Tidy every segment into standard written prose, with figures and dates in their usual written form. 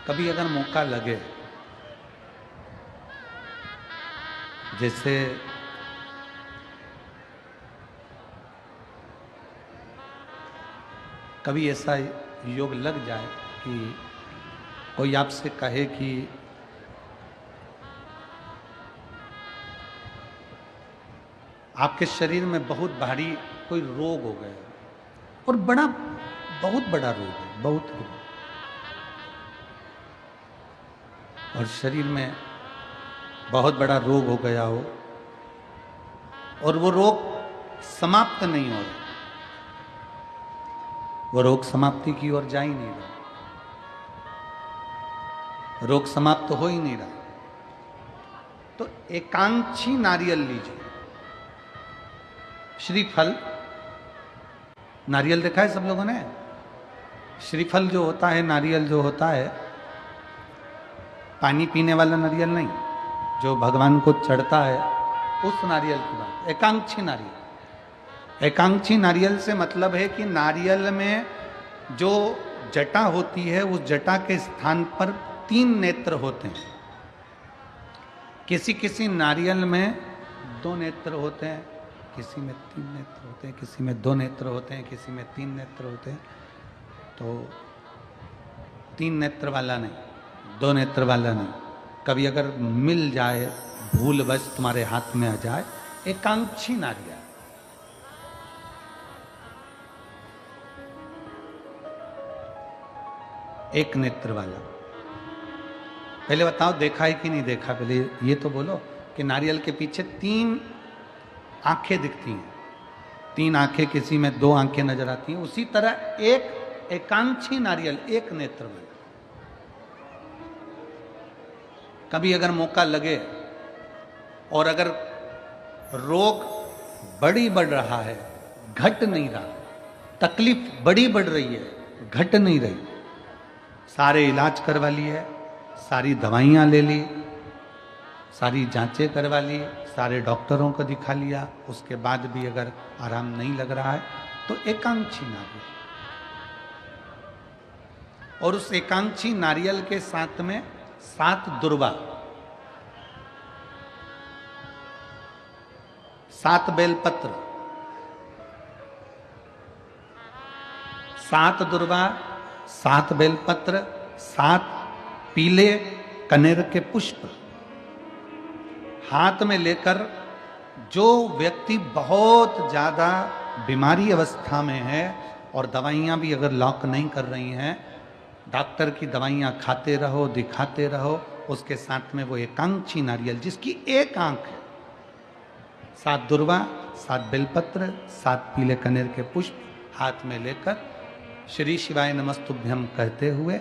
कभी अगर मौका लगे, जैसे कभी ऐसा योग लग जाए कि कोई आपसे कहे कि आपके शरीर में बहुत भारी कोई रोग हो गया और बहुत बड़ा रोग है, बहुत रोग, और शरीर में बहुत बड़ा रोग हो गया हो और वो रोग समाप्त नहीं हो रहा, वो रोग समाप्ति की ओर जा ही नहीं रहा, रोग समाप्त हो ही नहीं रहा, तो एकांक्षी नारियल लीजिए। श्रीफल, नारियल देखा है सब लोगों ने? श्रीफल जो होता है, नारियल जो होता है, पानी पीने वाला नारियल नहीं, जो भगवान को चढ़ता है, उस नारियल की बात। एकांक्षी नारियल, एकांक्षी नारियल से मतलब है कि नारियल में जो जटा होती है, उस जटा के स्थान पर 3 नेत्र होते हैं। किसी किसी नारियल में 2 नेत्र होते हैं, किसी में 3 नेत्र होते हैं, किसी में 2 नेत्र होते हैं, किसी में 3 नेत्र होते हैं। तो 3 नेत्र वाला नहीं, 2 नेत्र वाला नहीं, कभी अगर मिल जाए, भूलवश तुम्हारे हाथ में आ जाए, एकांक्षी नारियल, एक नेत्र वाला। पहले बताओ देखा है कि नहीं देखा? पहले ये तो बोलो कि नारियल के पीछे 3 आंखें दिखती हैं, 3 आंखें, किसी में 2 आंखें नजर आती हैं। उसी तरह एक एकांक्षी नारियल, एक नेत्र वाला। कभी अगर मौका लगे और अगर रोग बढ़ रहा है, घट नहीं रहा, तकलीफ बड़ी बढ़ रही है, घट नहीं रही, सारे इलाज करवा लिए, सारी दवाइयाँ ले ली, सारी जांचें करवा ली, सारे डॉक्टरों को दिखा लिया, उसके बाद भी अगर आराम नहीं लग रहा है, तो एकांक्षी नारियल। और उस एकांक्षी नारियल के साथ में 7 दुर्वा, 7 बेलपत्र, 7 दुर्वा, 7 बेलपत्र, 7 पीले कनेर के पुष्प हाथ में लेकर, जो व्यक्ति बहुत ज्यादा बीमारी अवस्था में है और दवाइयां भी अगर लॉक नहीं कर रही हैं, डॉक्टर की दवाइयां खाते रहो, दिखाते रहो, उसके साथ में वो एकांक्षी नारियल जिसकी एक आंख है, 7 दुर्वा, 7 बेलपत्र, 7 पीले कनेर के पुष्प हाथ में लेकर, श्री शिवाय नमस्तुभ्यम कहते हुए,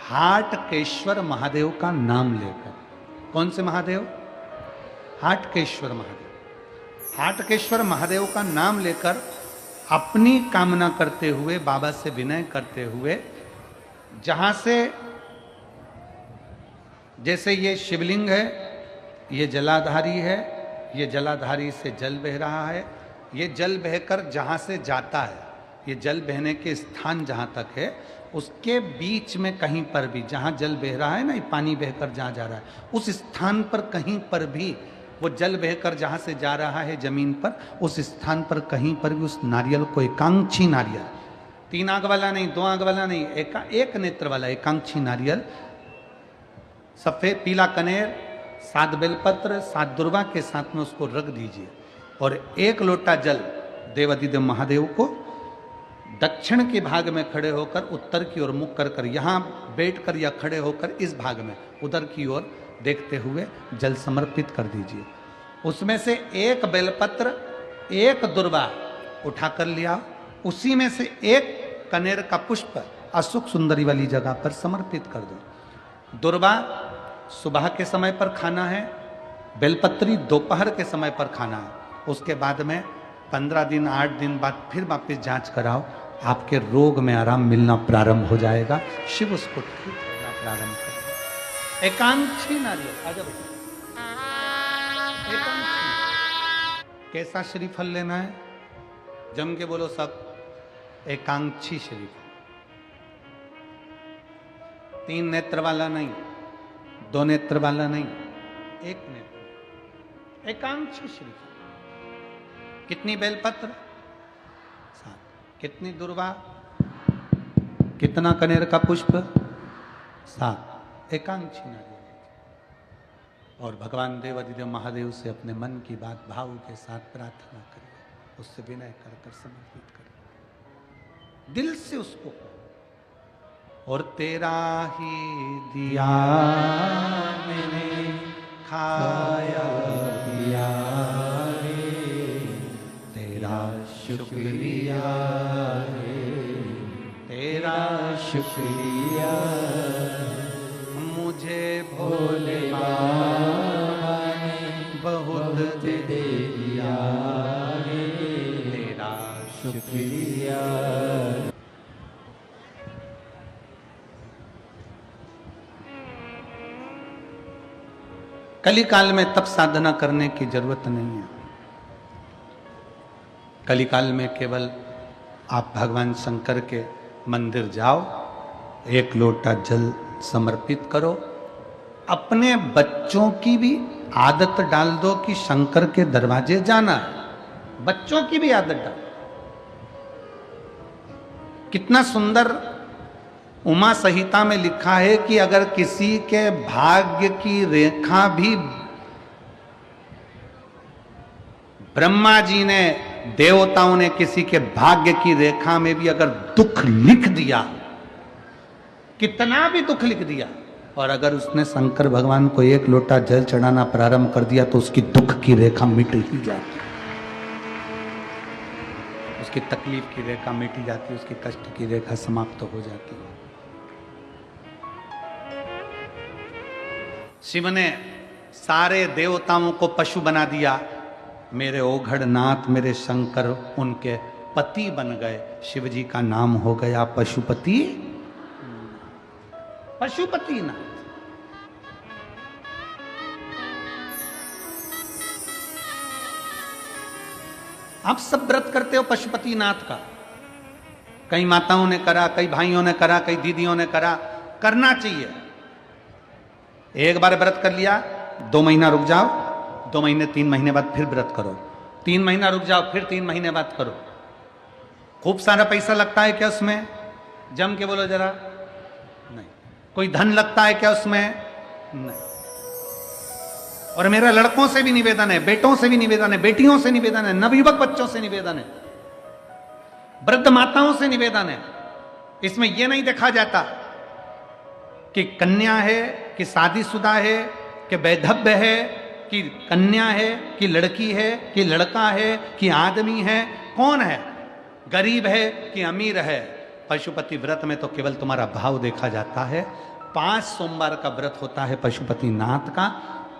हाटकेश्वर महादेव का नाम लेकर। कौन से महादेव? हाटकेश्वर महादेव। हाटकेश्वर महादेव का नाम लेकर अपनी कामना करते हुए, बाबा से विनय करते हुए, जहां से, जैसे ये शिवलिंग है, ये जलाधारी है, ये जलाधारी से जल बह रहा है, ये जल बहकर जहां से जाता है, ये जल बहने के स्थान जहां तक है, उसके बीच में कहीं पर भी, जहां जल बह रहा है ना, ये पानी बहकर जहां जा रहा है, उस स्थान पर कहीं पर भी, वो जल बहकर जहां से जा रहा है जमीन पर, उस स्थान पर कहीं पर भी उस नारियल को, एकांक्षी नारियल, 3 आंख वाला नहीं, 2 आंख वाला नहीं, एक नेत्र वाला एकांक्षी नारियल, सफेद पीला कनेर, 7 बेलपत्र, 7 दुर्वा के साथ में उसको रख दीजिए और 1 लोटा जल देवाधिदेव महादेव को दक्षिण के भाग में खड़े होकर, उत्तर की ओर मुख कर, यहाँ बैठकर या खड़े होकर इस भाग में उधर की ओर देखते हुए जल समर्पित कर दीजिए। उसमें से 1 बेलपत्र, 1 दुर्वा उठा कर लिया, उसी में से 1 कनेर का पुष्प अशोक सुंदरी वाली जगह पर समर्पित कर दो। दुर्वा सुबह के समय पर खाना है, बेलपत्री दोपहर के समय पर खाना है। उसके बाद में 15 दिन 8 दिन बाद फिर वापस जांच कराओ, आपके रोग में आराम मिलना प्रारंभ हो जाएगा, शिव उसको ठीक करना प्रारंभ करेगा। एकांक्षी नारियल, आजा बेटा, एकांक्षी। कैसा श्रीफल लेना है? जम के बोलो सब, एकांक्षी श्रीफल। 3 नेत्र वाला नहीं, 2 नेत्र वाला नहीं, 1 नेत्र, एकांक्षी श्रीफल। कितनी बेलपत्र? 7। कितनी दुर्वा? कितना कनेर का पुष्प? 7। एकांक्षी नारियल। और भगवान देवाधिदेव महादेव से अपने मन की बात भाव के साथ प्रार्थना करिए, उससे विनय कर कर समर्पित करिए, दिल से उसको कहो। और तेरा ही दिया मैंने खाया पिया रे, तेरा शुक्रिया रे, तेरा शुक्रिया, मुझे भोले बाबा ने बहुत दे दिया रे, तेरा शुक्रिया। कली काल में तब साधना करने की जरूरत नहीं है। कली काल में केवल आप भगवान शंकर के मंदिर जाओ, 1 लोटा जल समर्पित करो, अपने बच्चों की भी आदत डाल दो कि शंकर के दरवाजे जाना है। बच्चों की भी आदत डाल। कितना सुंदर उमा संहिता में लिखा है कि अगर किसी के भाग्य की रेखा भी ब्रह्मा जी ने, देवताओं ने किसी के भाग्य की रेखा में भी अगर दुख लिख दिया, कितना भी दुख लिख दिया, और अगर उसने शंकर भगवान को 1 लोटा जल चढ़ाना प्रारंभ कर दिया तो उसकी दुख की रेखा मिट ही जाती, उसकी तकलीफ की रेखा मिट जाती, उसकी कष्ट की रेखा समाप्त हो जाती है। शिव ने सारे देवताओं को पशु बना दिया, मेरे ओघड़नाथ मेरे शंकर उनके पति बन गए। शिव जी का नाम हो गया पशुपति, पशुपति नाथ। आप सब व्रत करते हो पशुपति नाथ का, कई माताओं ने करा, कई भाइयों ने करा, कई दीदियों ने करा, करना चाहिए। एक बार व्रत कर लिया, 2 महीना रुक जाओ, 2 महीने 3 महीने बाद फिर व्रत करो, 3 महीना रुक जाओ, फिर 3 महीने बाद करो। खूब सारा पैसा लगता है क्या उसमें? जम के बोलो जरा। नहीं। कोई धन लगता है क्या उसमें? नहीं। और मेरा लड़कों से भी निवेदन है, बेटों से भी निवेदन है, बेटियों से निवेदन है, नवयुवक बच्चों से निवेदन है, वृद्ध माताओं से निवेदन है, इसमें यह नहीं देखा जाता कि कन्या है कि शादीशुदा है कि वैधव्य है कि कन्या है कि लड़की है कि लड़का है कि आदमी है, कौन है, गरीब है कि अमीर है। पशुपति व्रत में तो केवल तुम्हारा भाव देखा जाता है। 5 सोमवार का व्रत होता है पशुपति नाथ का।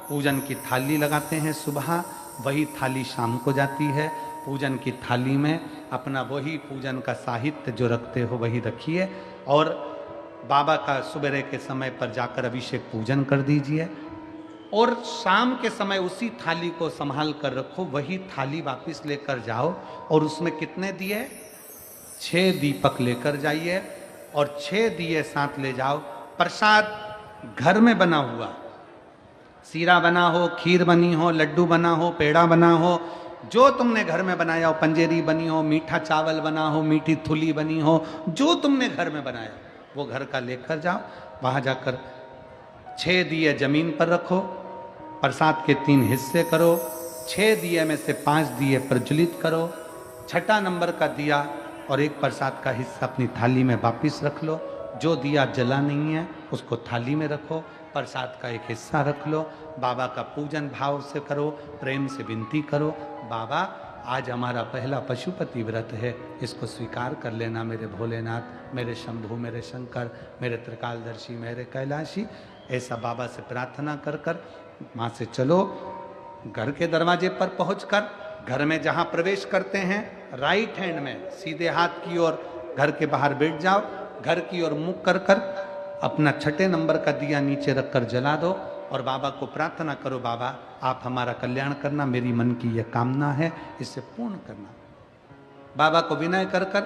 पूजन की थाली लगाते हैं सुबह, वही थाली शाम को जाती है। पूजन की थाली में अपना वही पूजन का साहित्य जो रखते हो वही रखिए, और बाबा का सुबह के समय पर जाकर अभिषेक पूजन कर दीजिए, और शाम के समय उसी थाली को संभाल कर रखो, वही थाली वापस लेकर जाओ, और उसमें कितने दिए? 6 दीपक लेकर जाइए, और 6 दिए साथ ले जाओ। प्रसाद घर में बना हुआ, सीरा बना हो, खीर बनी हो, लड्डू बना हो, पेड़ा बना हो, जो तुमने घर में बनाया हो, पंजेरी बनी हो, मीठा चावल बना हो, मीठी थुली बनी हो, जो तुमने घर में बनाया वो घर का लेकर जाओ। वहां जाकर 6 दिए जमीन पर रखो, प्रसाद के 3 हिस्से करो, 6 दिए में से 5 दिए प्रज्वलित करो, 6ठा नंबर का दिया और एक प्रसाद का हिस्सा अपनी थाली में वापिस रख लो। जो दिया जला नहीं है उसको थाली में रखो, प्रसाद का एक हिस्सा रख लो, बाबा का पूजन भाव से करो, प्रेम से विनती करो, बाबा आज हमारा पहला पशुपति व्रत है, इसको स्वीकार कर लेना मेरे भोलेनाथ, मेरे शंभु, मेरे शंकर, मेरे त्रिकालदर्शी, मेरे कैलाशी। ऐसा बाबा से प्रार्थना कर कर वहाँ से चलो, घर के दरवाजे पर पहुंचकर घर में जहाँ प्रवेश करते हैं राइट हैंड में सीधे हाथ की ओर घर के बाहर बैठ जाओ, घर की ओर मुख कर कर अपना 6ठे नंबर का दिया नीचे रखकर जला दो और बाबा को प्रार्थना करो, बाबा आप हमारा कल्याण करना, मेरी मन की यह कामना है, इसे पूर्ण करना। बाबा को विनय कर कर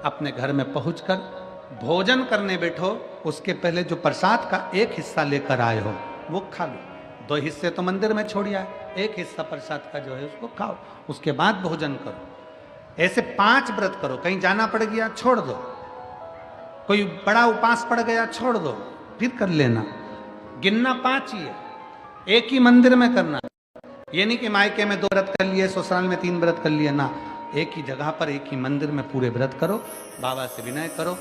अपने घर में पहुंचकर भोजन करने बैठो उसके पहले जो प्रसाद का एक हिस्सा लेकर आए हो वो खा लो। 2 हिस्से तो मंदिर में छोड़िया है, एक हिस्सा प्रसाद का जो है उसको खाओ, उसके बाद भोजन करो। ऐसे 5 व्रत करो। कहीं जाना पड़ गया छोड़ दो, कोई बड़ा उपास पड़ गया छोड़ दो, फिर कर लेना। गिनना 5 ही है, एक ही मंदिर में करना। ये नहीं कि मायके में 2 व्रत कर लिए, ससुराल में 3 व्रत कर लिए ना। एक ही जगह पर एक ही मंदिर में पूरे व्रत करो, बाबा से विनय करो।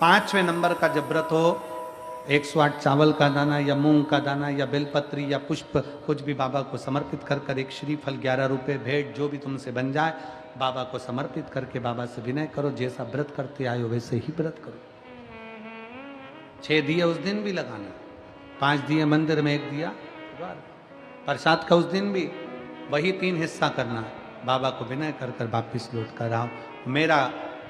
5वें नंबर का जब व्रत हो, 108 चावल का दाना या मूंग का दाना या बेलपत्री या पुष्प कुछ भी बाबा को समर्पित कर कर, एक श्रीफल 11 रुपए भेंट जो भी तुमसे बन जाए बाबा को समर्पित करके बाबा से विनय करो। जैसा व्रत करते आए हो वैसे ही व्रत करो। 6 दिए उस दिन भी लगाना, 5 दिए मंदिर में, 1 दिया द्वार। प्रसाद का उस दिन भी वही 3 हिस्सा करना। बाबा को विनय कर कर वापिस लौट कर आओ। मेरा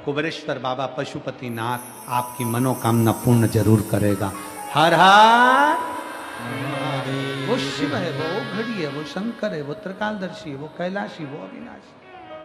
कुबेरेश्वर बाबा पशुपतिनाथ आपकी मनोकामना पूर्ण जरूर करेगा। हर हर। वो शिव है, वो घड़ी है, वो शंकर है, वो त्रिकालदर्शी है, वो कैलाशी, वो अविनाशी।